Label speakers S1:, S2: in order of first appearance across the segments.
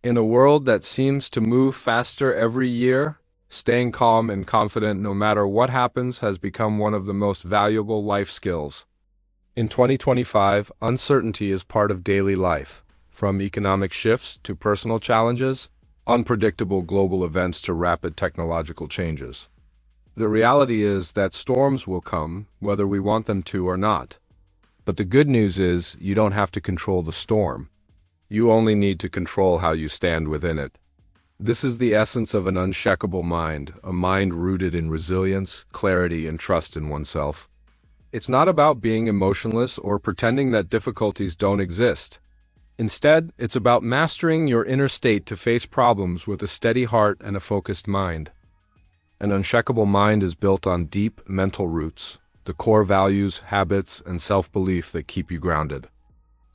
S1: In a world that seems to move faster every year, staying calm and confident no matter what happens has become one of the most valuable life skills. In 2025, uncertainty is part of daily life, from economic shifts to personal challenges, unpredictable global events to rapid technological changes. The reality is that storms will come, whether we want them to or not. But the good news is you don't have to control the storm. You only need to control how you stand within it. This is the essence of an unshakable mind, a mind rooted in resilience, clarity, and trust in oneself. It's not about being emotionless or pretending that difficulties don't exist. Instead, it's about mastering your inner state to face problems with a steady heart and a focused mind. An unshakable mind is built on deep mental roots, the core values, habits, and self-belief that keep you grounded.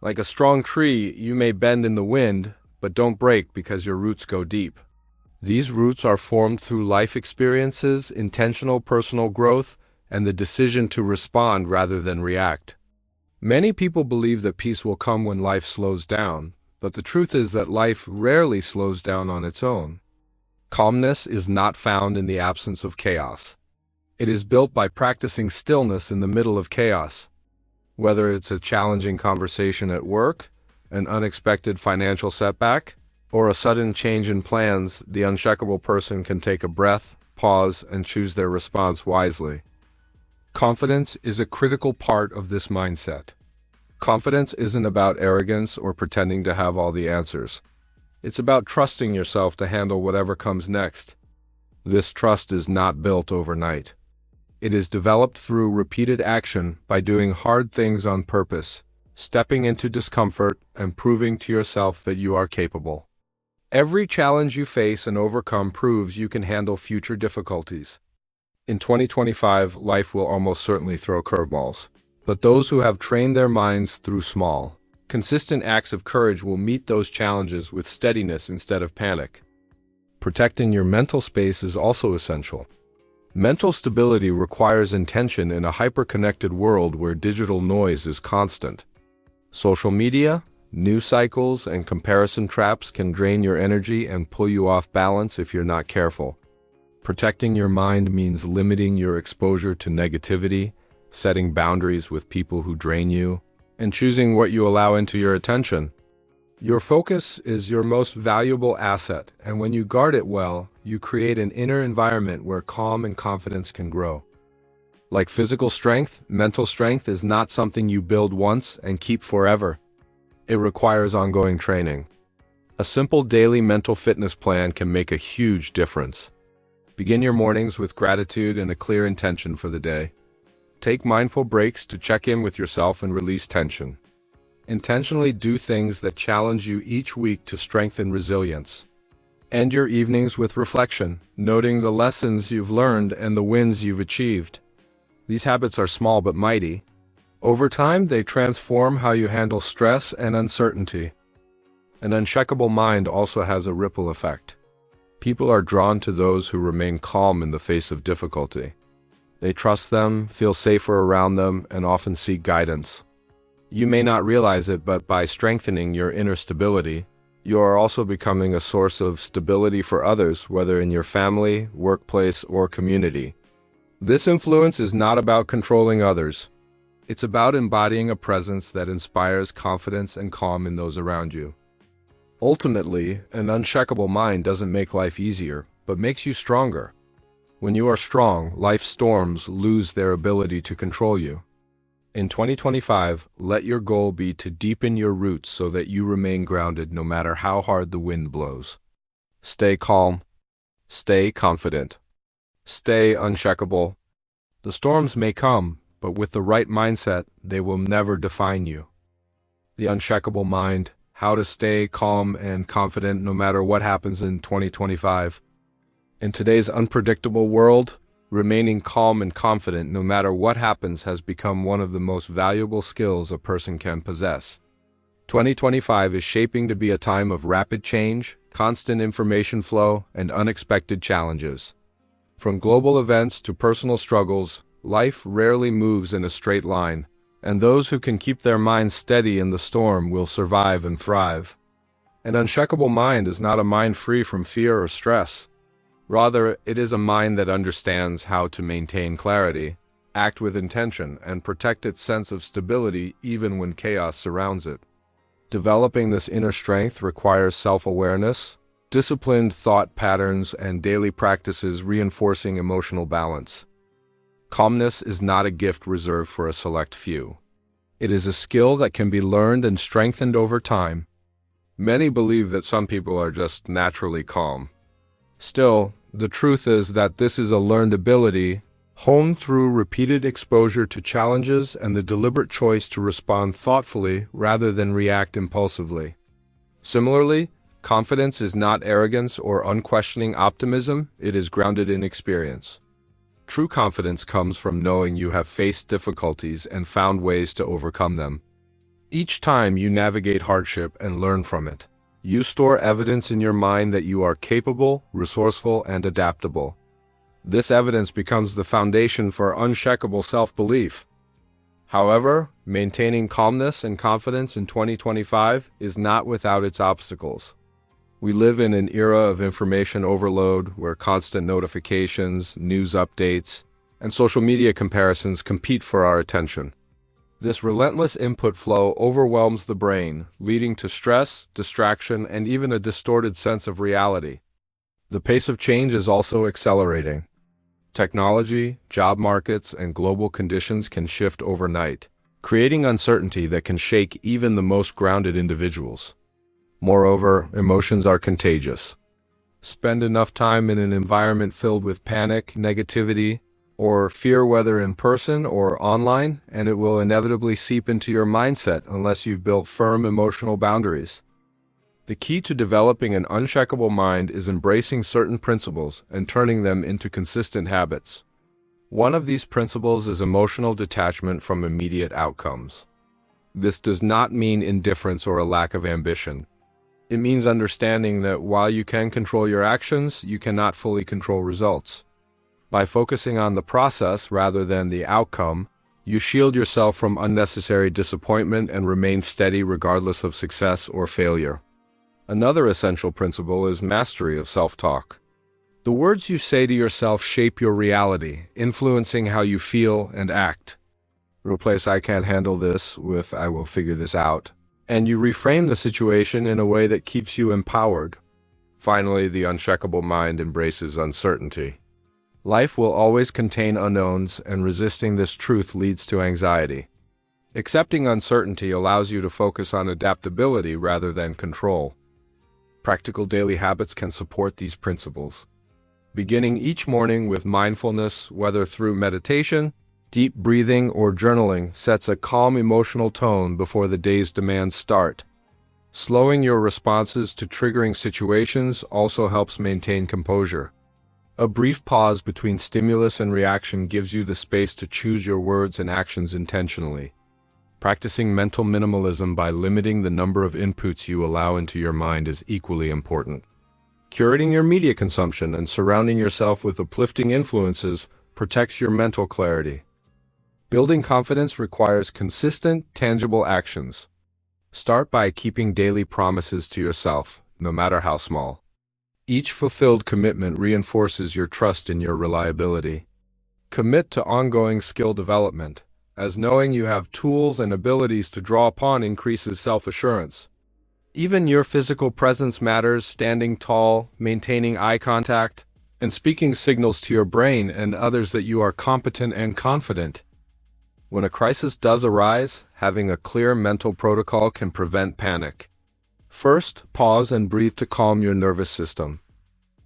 S1: Like a strong tree, you may bend in the wind, but don't break because your roots go deep. These roots are formed through life experiences, intentional personal growth, and the decision to respond rather than react. Many people believe that peace will come when life slows down, but the truth is that life rarely slows down on its own. Calmness is not found in the absence of chaos. It is built by practicing stillness in the middle of chaos. Whether it's a challenging conversation at work, an unexpected financial setback, or a sudden change in plans, the unshakable person can take a breath, pause, and choose their response wisely. Confidence is a critical part of this mindset. Confidence isn't about arrogance or pretending to have all the answers. It's about trusting yourself to handle whatever comes next. This trust is not built overnight. It is developed through repeated action by doing hard things on purpose, stepping into discomfort, and proving to yourself that you are capable. Every challenge you face and overcome proves you can handle future difficulties. In 2025, life will almost certainly throw curveballs. But those who have trained their minds through small, consistent acts of courage will meet those challenges with steadiness instead of panic. Protecting your mental space is also essential. Mental stability requires intention in a hyper-connected world where digital noise is constant. Social media, news cycles, and comparison traps can drain your energy and pull you off balance if you're not careful. Protecting your mind means limiting your exposure to negativity, setting boundaries with people who drain you, and choosing what you allow into your attention. Your focus is your most valuable asset, and when you guard it well, you create an inner environment where calm and confidence can grow. Like physical strength, mental strength is not something you build once and keep forever. It requires ongoing training. A simple daily mental fitness plan can make a huge difference. Begin your mornings with gratitude and a clear intention for the day. Take mindful breaks to check in with yourself and release tension. Intentionally do things that challenge you each week to strengthen resilience. End your evenings with reflection, noting the lessons you've learned and the wins you've achieved. These habits are small but mighty. Over time, they transform how you handle stress and uncertainty. An unshakable mind also has a ripple effect. People are drawn to those who remain calm in the face of difficulty. They trust them, feel safer around them, and often seek guidance. You may not realize it, but by strengthening your inner stability, you are also becoming a source of stability for others, whether in your family, workplace, or community. This influence is not about controlling others. It's about embodying a presence that inspires confidence and calm in those around you. Ultimately, an unshakable mind doesn't make life easier, but makes you stronger. When you are strong, life's storms lose their ability to control you. In 2025, let your goal be to deepen your roots so that you remain grounded no matter how hard the wind blows. Stay calm. Stay confident. Stay unshakable. The storms may come, but with the right mindset, they will never define you. The Unshakable Mind: How to Stay Calm and Confident No Matter What Happens in 2025. In today's unpredictable world, remaining calm and confident no matter what happens has become one of the most valuable skills a person can possess. 2025 is shaping to be a time of rapid change, constant information flow, and unexpected challenges. From global events to personal struggles, life rarely moves in a straight line, and those who can keep their minds steady in the storm will survive and thrive. An unshakable mind is not a mind free from fear or stress. Rather, it is a mind that understands how to maintain clarity, act with intention, and protect its sense of stability even when chaos surrounds it. Developing this inner strength requires self-awareness, disciplined thought patterns, and daily practices reinforcing emotional balance. Calmness is not a gift reserved for a select few. It is a skill that can be learned and strengthened over time. Many believe that some people are just naturally calm. Still, the truth is that this is a learned ability, honed through repeated exposure to challenges and the deliberate choice to respond thoughtfully rather than react impulsively. Similarly, confidence is not arrogance or unquestioning optimism, it is grounded in experience. True confidence comes from knowing you have faced difficulties and found ways to overcome them. Each time you navigate hardship and learn from it, you store evidence in your mind that you are capable, resourceful, and adaptable. This evidence becomes the foundation for unshakable self-belief. However, maintaining calmness and confidence in 2025 is not without its obstacles. We live in an era of information overload where constant notifications, news updates, and social media comparisons compete for our attention. This relentless input flow overwhelms the brain, leading to stress, distraction, and even a distorted sense of reality. The pace of change is also accelerating. Technology, job markets, and global conditions can shift overnight, creating uncertainty that can shake even the most grounded individuals. Moreover, emotions are contagious. Spend enough time in an environment filled with panic, negativity, or fear, whether in person or online, and it will inevitably seep into your mindset unless you've built firm emotional boundaries. The key to developing an unshakable mind is embracing certain principles and turning them into consistent habits. One of these principles is emotional detachment from immediate outcomes. This does not mean indifference or a lack of ambition. It means understanding that while you can control your actions, you cannot fully control results. By focusing on the process rather than the outcome, you shield yourself from unnecessary disappointment and remain steady regardless of success or failure. Another essential principle is mastery of self-talk. The words you say to yourself shape your reality, influencing how you feel and act. Replace "I can't handle this" with "I will figure this out," and you reframe the situation in a way that keeps you empowered. Finally, the unshakable mind embraces uncertainty. Life will always contain unknowns, and resisting this truth leads to anxiety. Accepting uncertainty allows you to focus on adaptability rather than control. Practical daily habits can support these principles. Beginning each morning with mindfulness, whether through meditation, deep breathing, or journaling, sets a calm emotional tone before the day's demands start. Slowing your responses to triggering situations also helps maintain composure. A brief pause between stimulus and reaction gives you the space to choose your words and actions intentionally. Practicing mental minimalism by limiting the number of inputs you allow into your mind is equally important. Curating your media consumption and surrounding yourself with uplifting influences protects your mental clarity. Building confidence requires consistent, tangible actions. Start by keeping daily promises to yourself, no matter how small. Each fulfilled commitment reinforces your trust in your reliability. Commit to ongoing skill development, as knowing you have tools and abilities to draw upon increases self-assurance. Even your physical presence matters. Standing tall, maintaining eye contact, and speaking signals to your brain and others that you are competent and confident. When a crisis does arise, having a clear mental protocol can prevent panic. First, pause and breathe to calm your nervous system.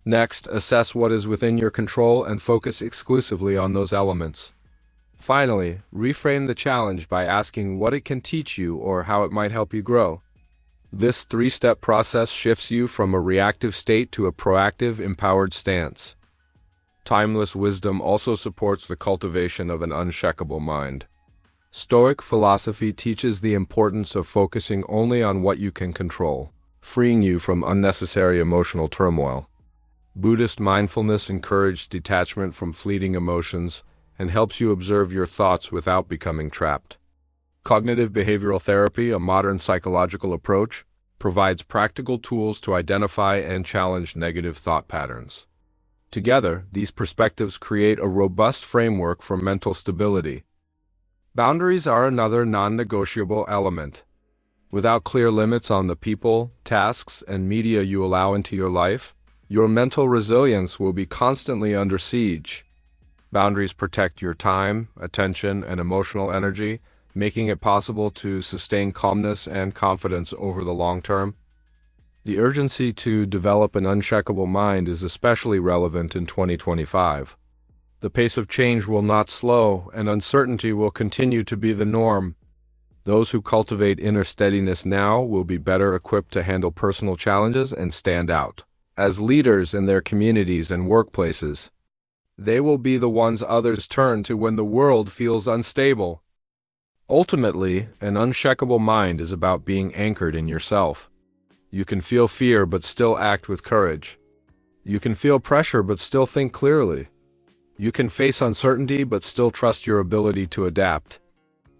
S1: Next, assess what is within your control and focus exclusively on those elements. Finally, reframe the challenge by asking what it can teach you or how it might help you grow. This three-step process shifts you from a reactive state to a proactive, empowered stance. Timeless wisdom also supports the cultivation of an unshakable mind. Stoic philosophy teaches the importance of focusing only on what you can control, freeing you from unnecessary emotional turmoil. Buddhist mindfulness encourages detachment from fleeting emotions and helps you observe your thoughts without becoming trapped. Cognitive behavioral therapy, a modern psychological approach, provides practical tools to identify and challenge negative thought patterns. Together, these perspectives create a robust framework for mental stability. Boundaries are another non-negotiable element. Without clear limits on the people, tasks, and media you allow into your life, your mental resilience will be constantly under siege. Boundaries protect your time, attention, and emotional energy, making it possible to sustain calmness and confidence over the long term. The urgency to develop an unshakable mind is especially relevant in 2025. The pace of change will not slow, and uncertainty will continue to be the norm. Those who cultivate inner steadiness now will be better equipped to handle personal challenges and stand out as leaders in their communities and workplaces. They will be the ones others turn to when the world feels unstable. Ultimately, an unshakable mind is about being anchored in yourself. You can feel fear but still act with courage. You can feel pressure but still think clearly. You can face uncertainty but still trust your ability to adapt.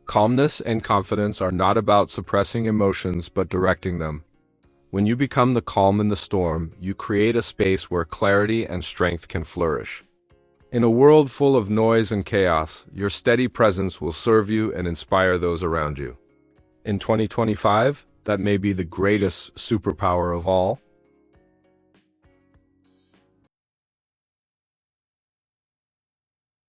S1: Calmness and confidence are not about suppressing emotions but directing them. When you become the calm in the storm, you create a space where clarity and strength can flourish. In a world full of noise and chaos, your steady presence will serve you and inspire those around you. In 2025, that may be the greatest superpower of all.